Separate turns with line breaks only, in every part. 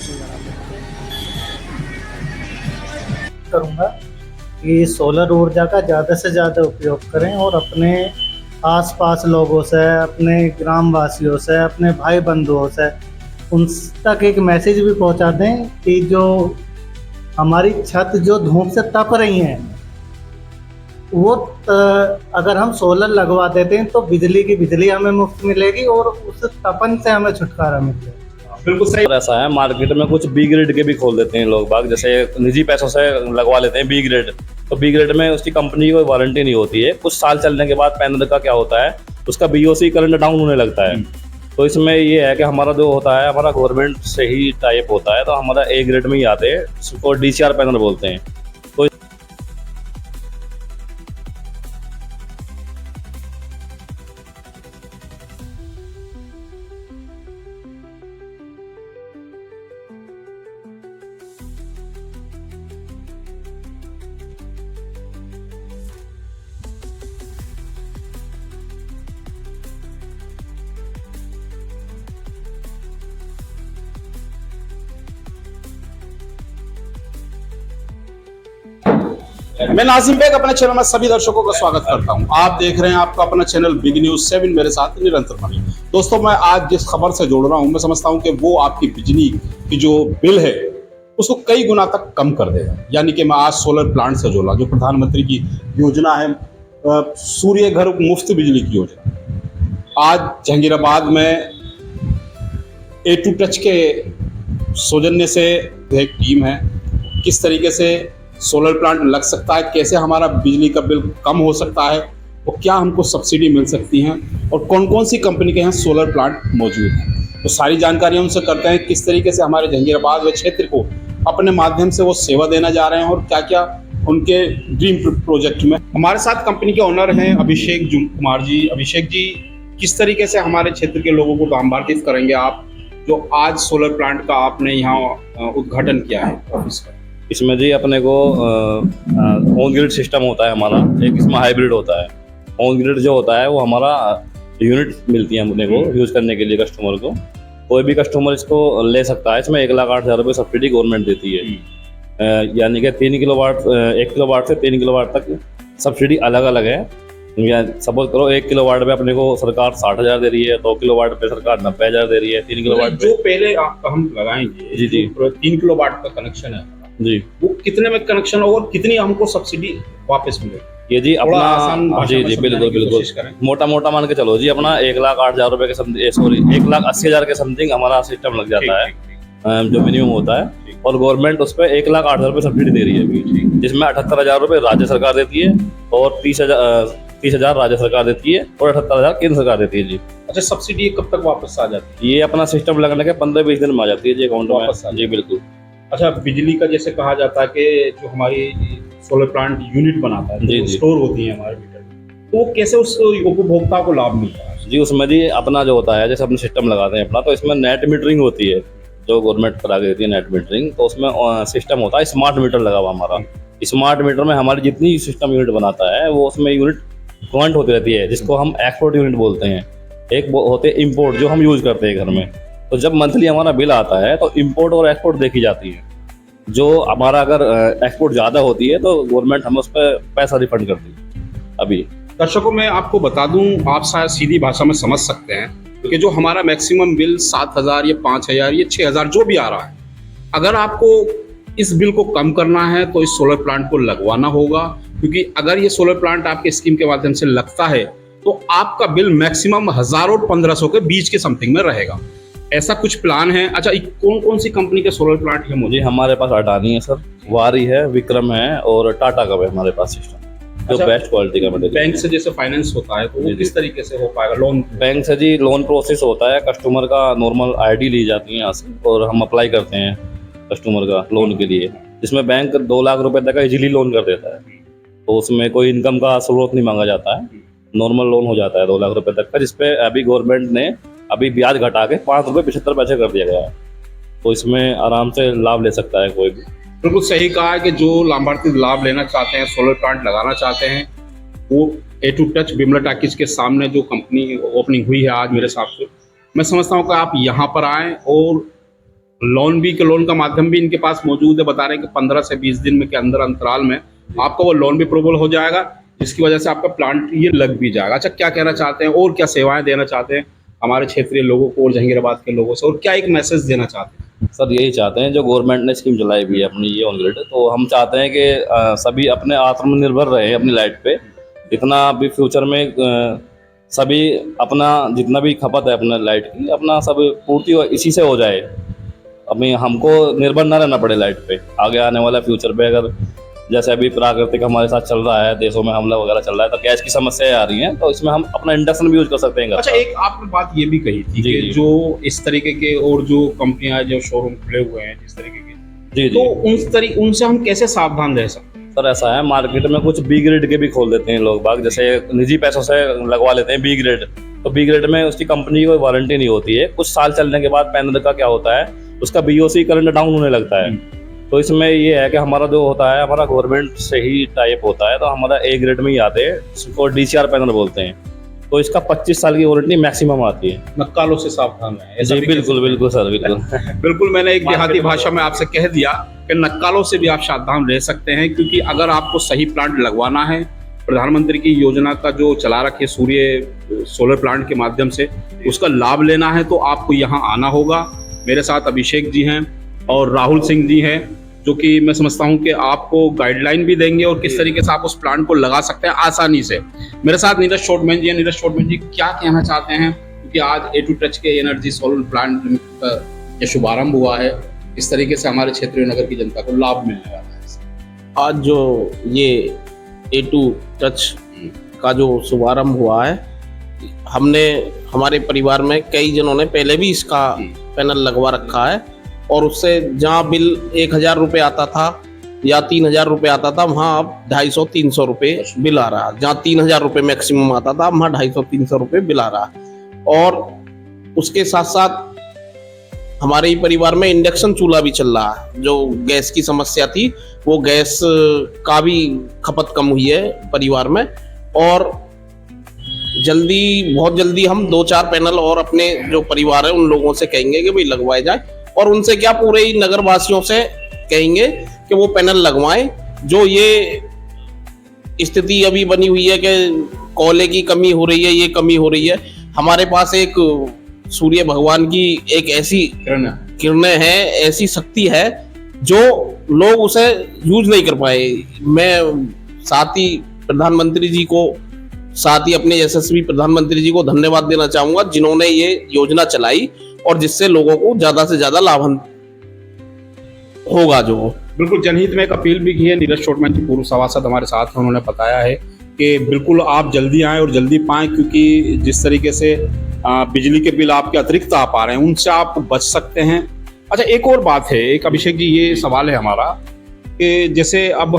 सोचेंगे आप?
करूँगा कि सोलर ऊर्जा का ज़्यादा से ज़्यादा उपयोग करें और अपने आसपास लोगों से, अपने ग्रामवासियों से, अपने भाई बंधुओं से उन तक एक मैसेज भी पहुंचा दें कि जो हमारी छत जो धूप से तप रही हैं वो अगर हम सोलर लगवा देते हैं तो बिजली हमें मुफ्त मिलेगी और उस तपन से हमें छुटकारा मिलेगा।
बिल्कुल सही। और ऐसा है, मार्केट में कुछ बी ग्रेड के भी खोल देते हैं लोग बाग, जैसे निजी पैसों से लगवा लेते हैं बी ग्रेड। तो बी ग्रेड में उसकी कंपनी की कोई वारंटी नहीं होती है, कुछ साल चलने के बाद पैनल का क्या होता है, उसका बीओसी करंट डाउन होने लगता है। तो इसमें ये है कि हमारा जो होता है, हमारा गवर्नमेंट से ही टाइप होता है, तो हमारा ए ग्रेड में ही आते हैं, उसको डीसीआर पैनल बोलते हैं। तो
मैं नाजिम बेग अपने चैनल में सभी दर्शकों का स्वागत करता हूं। आप देख रहे हैं आपका अपना चैनल बिग न्यूज 7, मेरे साथ निरंतर मणि। दोस्तों, मैं आज जिस खबर से जोड़ रहा हूं, मैं समझता हूं कि वो आपकी बिजली की जो बिल है उसको कई गुना तक कम कर देगा। यानी कि मैं आज सोलर प्लांट से जोड़ा, जो प्रधानमंत्री की योजना है, सूर्य घर मुफ्त बिजली की योजना। आज जहांगीराबाद में A2Touch के सौजन्य से एक टीम है, किस तरीके से सोलर प्लांट लग सकता है, कैसे हमारा बिजली का बिल कम हो सकता है और क्या हमको सब्सिडी मिल सकती हैं और कौन कौन सी कंपनी के यहाँ सोलर प्लांट मौजूद हैं, तो सारी जानकारियाँ उनसे करते हैं। किस तरीके से हमारे जहांगीराबाद व क्षेत्र को अपने माध्यम से वो सेवा देना जा रहे हैं और क्या क्या उनके ड्रीम प्रोजेक्ट में। हमारे साथ कंपनी के ओनर हैं अभिषेक कुमार जी। अभिषेक जी, किस तरीके से हमारे क्षेत्र के लोगों को लाभान्वित करेंगे आप, जो आज सोलर प्लांट का आपने यहाँ उद्घाटन किया है ऑफिस का?
इसमें जी अपने को ऑन ग्रिड सिस्टम होता है हमारा, एक इसमें हाइब्रिड होता है। ऑन ग्रिड जो होता है वो हमारा यूनिट मिलती है अपने को यूज़ करने के लिए कस्टमर को। कोई भी कस्टमर इसको ले सकता है। इसमें 1,08,000 रुपये सब्सिडी गवर्नमेंट देती है। यानी कि 1 किलोवाट से 3 किलोवाट तक सब्सिडी अलग अलग है। या सपोज करो 1 किलोवाट पे अपने को सरकार 60,000 दे रही है, 2 किलोवाट पे सरकार 90,000 दे रही है, 3 किलोवाट पे
जो पहले हम लगाएंगे
जी जी
3 किलोवाट का कनेक्शन है
जी,
वो कितने में कनेक्शन होगा और कितनी हमको सब्सिडी वापस मिलेगी?
ये जी अपना जी जी
बिल्कुल
बिल्कुल मोटा मोटा मान के चलो जी, अपना 1,08,000 रुपये के समथिंग, सॉरी 1,80,000 के समथिंग हमारा सिस्टम लग जाता है, जो मिनिमम होता है। और गवर्नमेंट उस पर 1,08,000 रुपये सब्सिडी दे रही है अभी, जिसमें 78,000 रुपये राज्य सरकार देती है और 30,000 राज्य सरकार देती है और 78,000 केंद्र सरकार देती है जी।
अच्छा, सब्सिडी कब तक वापस आ जाती
ये अपना सिस्टम लगने के 15-20 दिन में आ जाती है जी अकाउंट में जी। बिल्कुल।
अच्छा, बिजली का जैसे कहा जाता है कि जो हमारी सोलर प्लांट यूनिट बनाता है, जो स्टोर होती है हमारे मीटर में, तो वो कैसे उस उपभोक्ता को लाभ मिलता है
जी? उसमें जी अपना जो होता है, जैसे अपने सिस्टम लगाते हैं अपना, तो इसमें नेट मीटरिंग होती है जो गवर्नमेंट करा के देती है नेट मीटरिंग। तो उसमें सिस्टम होता है स्मार्ट मीटर लगा हुआ हमारा। स्मार्ट मीटर में हमारी जितनी सिस्टम यूनिट बनाता है वो उसमें यूनिट कॉन्ट होती रहती है, जिसको हम एक्सपोर्ट यूनिट बोलते हैं। एक होते हैं इम्पोर्ट, जो हम यूज करते हैं घर में। तो जब मंथली हमारा बिल आता है तो इम्पोर्ट और एक्सपोर्ट देखी जाती है। जो हमारा अगर एक्सपोर्ट ज़्यादा होती है तो गवर्नमेंट हमें उस पर पैसा रिफंड करती है। अभी
दर्शकों, मैं आपको बता दूं, आप शायद सीधी भाषा में समझ सकते हैं कि जो हमारा मैक्सिमम बिल 7,000 या 5,000 या 6,000 जो भी आ रहा है, अगर आपको इस बिल को कम करना है तो इस सोलर प्लांट को लगवाना होगा। क्योंकि अगर ये सोलर प्लांट आपके स्कीम के माध्यम से लगता है तो आपका बिल मैक्सिमम 1,000 और 1,500 के बीच के समथिंग में रहेगा। ऐसा कुछ प्लान है? अच्छा, कौन कौन सी कंपनी के सोलर प्लांट है? मुझे
हमारे पास अडानी है सर, वारी है, विक्रम है और टाटा का है हमारे पास सिस्टम, जो
अच्छा,
बेस्ट क्वालिटी का मटेरियल।
बैंक से जैसे फाइनेंस होता है तो वो किस तरीके से हो पाएगा? लोन
बैंक से जी लोन प्रोसेस होता है, कस्टमर का नॉर्मल आईडी ली जाती है यहाँ से और हम अप्लाई करते हैं कस्टमर का लोन के लिए, जिसमें बैंक 2 लाख रुपए तक का इजीली लोन कर देता है। तो उसमें कोई इनकम का स्रोत नहीं मांगा जाता है, नॉर्मल लोन हो जाता है 2 लाख रुपए तक का, जिसपे अभी गवर्नमेंट ने अभी ब्याज घटा के 5.75 रुपये कर दिया गया है। तो इसमें आराम से लाभ ले सकता है कोई भी।
बिल्कुल सही कहा है कि जो लाभार्थी लाभ लेना चाहते हैं, सोलर प्लांट लगाना चाहते हैं, वो A2Touch बिमला टाकिज के सामने जो कंपनी ओपनिंग हुई है आज, मेरे हिसाब से मैं समझता हूँ कि आप यहाँ पर आएँ और लोन का माध्यम भी इनके पास मौजूद है। बता रहे हैं कि 15 से 20 दिन में के अंदर अंतराल में आपका वो लोन भी अप्रूवल हो जाएगा, जिसकी वजह से आपका प्लांट ये लग भी जाएगा। अच्छा, क्या कहना चाहते हैं और क्या सेवाएं देना चाहते हैं हमारे क्षेत्रीय लोगों को और जहांगीराबाद के लोगों से, और क्या एक मैसेज देना चाहते हैं?
सर यही चाहते हैं, जो गवर्नमेंट ने स्कीम चलाई हुई है अपनी ये ऑन ग्रिड, तो हम चाहते हैं कि सभी अपने आत्मनिर्भर रहे अपनी लाइट पे। इतना भी फ्यूचर में सभी अपना जितना भी खपत है अपने लाइट की, अपना सब पूर्ति इसी से हो जाए। अभी हमको निर्भर ना रहना पड़े लाइट पे आगे आने वाला फ्यूचर पे। अगर जैसे अभी प्राकृतिक हमारे साथ चल रहा है, देशों में हमला वगैरह चल रहा है, तो गैस की समस्याएं आ रही हैं, तो इसमें हम अपना इंडक्शन भी यूज कर सकते हैं घर
अच्छा,
पर।
एक आपने बात ये भी कही थी
जी,
कि
जी।
जो इस तरीके के और जो कंपनियां जो शोरूम खुले हुए हैं जिस तरीके के,
जी
तो
जी
उनसे हम कैसे सावधान रह सकते हैं?
सर ऐसा है, मार्केट में कुछ बी ग्रेड के भी खोल देते हैं लोग बाग, जैसे निजी पैसों से लगवा लेते हैं बी ग्रेड। तो बी ग्रेड में उसकी कंपनी की कोई वारंटी नहीं होती है। कुछ साल चलने के बाद पैनल का क्या होता है, उसका बीओसी करंट डाउन होने लगता है। तो इसमें ये है कि हमारा जो होता है, हमारा गवर्नमेंट से ही टाइप होता है, तो हमारा ए ग्रेड में ही आते हैं, इसको डीसीआर पैनल बोलते हैं। तो इसका 25 साल की वारंटी मैक्सिमम आती है।
नक्कालों से सावधान रहें, ऐसा
जी
भी
बिल्कुल बिल्कुल सर, बिल्कुल।
बिल्कुल, मैंने एक देहाती
मार्केट में
भाषा में आपसे कह दिया कि नक्कालों से भी आप सावधान रह सकते हैं, क्योंकि अगर आपको सही प्लांट लगवाना है, प्रधानमंत्री की योजना का जो चला रखे सूर्य सोलर प्लांट के माध्यम से, उसका लाभ लेना है तो आपको यहाँ आना होगा। मेरे साथ अभिषेक जी हैं और राहुल सिंह जी हैं, जो कि मैं समझता हूँ कि आपको गाइडलाइन भी देंगे और किस तरीके से आप उस प्लांट को लगा सकते हैं आसानी से। मेरे साथ नीरज शॉर्टमैन जी हैं। नीरज शॉर्टमैन जी, क्या कहना चाहते हैं, क्योंकि आज A2 टच के एनर्जी सोलर प्लांट का ये शुभारंभ हुआ है, इस तरीके से हमारे क्षेत्रीय नगर की जनता को लाभ मिलने वाला है।
आज जो ये A2 टच का जो शुभारंभ हुआ है, हमने हमारे परिवार में कई जनों ने पहले भी इसका पैनल लगवा रखा है, और उससे जहाँ बिल 1000 रुपये आता था या 3000 रुपये आता था, वहाँ अब 250-300 रुपये बिल आ रहा है। जहाँ 3000 रुपये मैक्सिमम आता था, वहाँ 250-300 रुपये बिल आ रहा है। और उसके साथ साथ हमारे ही परिवार में इंडक्शन चूल्हा भी चल रहा है। जो गैस की समस्या थी, वो गैस का भी खपत कम हुई है परिवार में। और बहुत जल्दी हम 2-4 पैनल और अपने जो परिवार है उन लोगों से कहेंगे कि भाई लगवाए जाए, और उनसे क्या पूरे ही नगर वासियों से कहेंगे कि वो पैनल लगवाएं। जो ये स्थिति अभी बनी हुई है कि कोयले की कमी हो रही है, ये कमी हो रही है, हमारे पास एक सूर्य भगवान की एक ऐसी किरणें हैं, ऐसी शक्ति है जो लोग उसे यूज नहीं कर पाए। मैं साथ ही प्रधानमंत्री जी को, साथ ही अपने यशस्वी प्रधानमंत्री जी को धन्यवाद देना चाहूंगा, जिन्होंने ये योजना चलाई और जिससे लोगों को ज्यादा से ज्यादा लाभ होगा। जो
बिल्कुल जनहित में एक अपील भी की है। नीरज शॉर्टमैन जी पूर्व सभासद हमारे साथ हैं, उन्होंने बताया है कि बिल्कुल आप जल्दी आएँ और जल्दी पाएँ, क्योंकि जिस तरीके से बिजली के बिल आपके अतिरिक्त आ पा रहे हैं, उनसे आप बच सकते हैं। अच्छा, एक और बात है, एक अभिषेक जी, ये सवाल है हमारा कि जैसे अब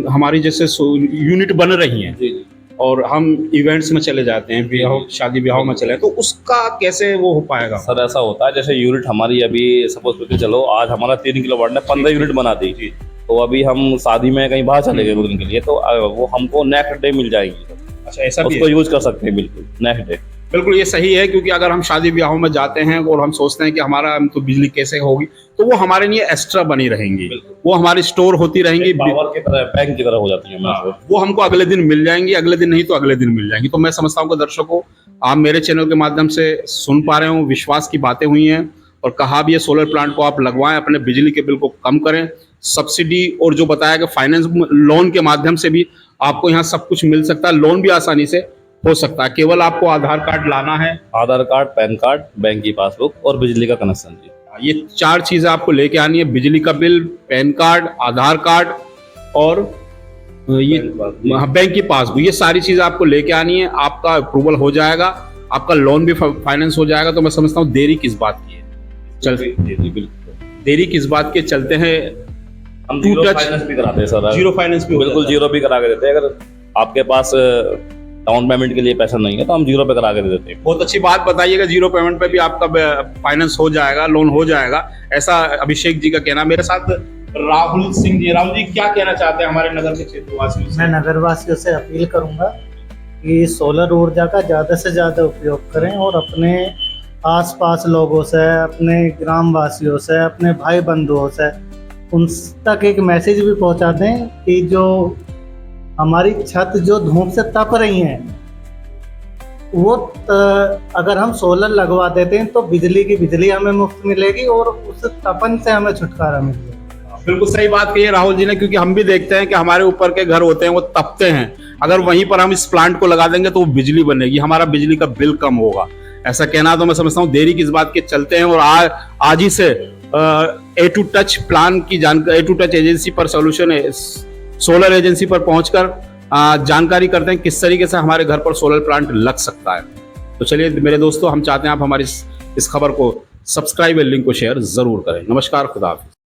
हमारी जैसे यूनिट बन रही हैं और हम इवेंट्स में चले जाते हैं, ब्याह शादी ब्याह में चले, तो उसका कैसे वो हो पाएगा?
सर ऐसा होता है, जैसे यूनिट हमारी अभी सपोज करके चलो, आज हमारा 3 किलोवाट ने 15 यूनिट बना दी, तो अभी हम शादी में कहीं बाहर चले गए 2 दिन के लिए, तो वो हमको नेक्स्ट डे मिल जाएगी।
अच्छा, ऐसा भी
उसको
है?
यूज कर सकते हैं बिल्कुल नेक्स्ट डे।
बिल्कुल ये सही है, क्योंकि अगर हम शादी ब्याहों में जाते हैं और हम सोचते हैं कि हमारा तो बिजली कैसे होगी, तो वो हमारे लिए एक्स्ट्रा बनी रहेंगी, वो हमारी स्टोर होती रहेंगी,
पावर की तरह, बैंक की तरह हो जाती है।
वो हमको अगले दिन मिल जाएंगी, अगले दिन नहीं तो अगले दिन मिल जाएंगी। तो मैं समझता हूँ कि दर्शकों, आप मेरे चैनल के माध्यम से सुन पा रहे हो, विश्वास की बातें हुई हैं और कहा भी है सोलर प्लांट को आप लगवाएं, अपने बिजली के बिल को कम करें। सब्सिडी और जो बताया कि फाइनेंस लोन के माध्यम से भी आपको यहाँ सब कुछ मिल सकता है, लोन भी आसानी से हो सकता है। केवल आपको आधार कार्ड लाना है,
आधार कार्ड, पैन कार्ड, बैंक की पासबुक और बिजली का कनेक्शन जी।
ये 4 चीजें आपको लेके आनी है, बिजली का बिल, पैन कार्ड, आधार कार्ड और ये बैंक की पासबुक। ये सारी चीजें आपको लेके आनी है, आपका अप्रूवल हो जाएगा, आपका लोन भी फाइनेंस हो जाएगा। तो मैं समझता हूँ देरी किस बात की है, चलते
बिल्कुल
देरी किस बात के चलते हैं,
हम जीरो फाइनेंस भी कराते हैं सर।
जीरो फाइनेंस भी
बिल्कुल जीरो भी करा के देते हैं। अगर आपके पास डाउन पेमेंट के लिए पैसा नहीं है तो हम जीरो पे करा के दे देते हैं।
बहुत अच्छी बात बताइएगा, जीरो पेमेंट पे भी आपका फाइनेंस हो जाएगा, लोन हो जाएगा, ऐसा अभिषेक जी का कहना। मेरे साथ राहुल सिंह जी। राहुल जी, क्या कहना चाहते हैं हमारे नगर के क्षेत्रवासियों से?
मैं नगरवासियों से अपील करूंगा कि सोलर ऊर्जा का ज़्यादा से ज़्यादा उपयोग करें और अपने आसपास लोगों से, अपने ग्राम वासियों से, अपने भाई बंधुओं से उन तक एक मैसेज भी पहुंचा दें कि जो हमारी छत जो धूप से तप रही हैं वो अगर हम सोलर लगवा देते हैं तो बिजली हमें मुफ्त मिलेगी और उस तपन से हमें छुटकारा मिलेगा।
बिल्कुल सही बात कही है राहुल जी ने, क्योंकि हम भी देखते हैं कि हमारे ऊपर के घर होते हैं वो तपते हैं, अगर वहीं पर हम इस प्लांट को लगा देंगे तो वो बिजली बनेगी, हमारा बिजली का बिल कम होगा। ऐसा कहना तो मैं समझता हूँ देरी किस बात के चलते हैं। और आज ही से ए टू टच प्लान की जानकारी, ए टू टच एजेंसी पर सोल्यूशन है, सोलर एजेंसी पर पहुंचकर जानकारी करते हैं किस तरीके से हमारे घर पर सोलर प्लांट लग सकता है। तो चलिए मेरे दोस्तों, हम चाहते हैं आप हमारी इस खबर को सब्सक्राइब और लिंक को शेयर जरूर करें। नमस्कार, खुदा हाफिज।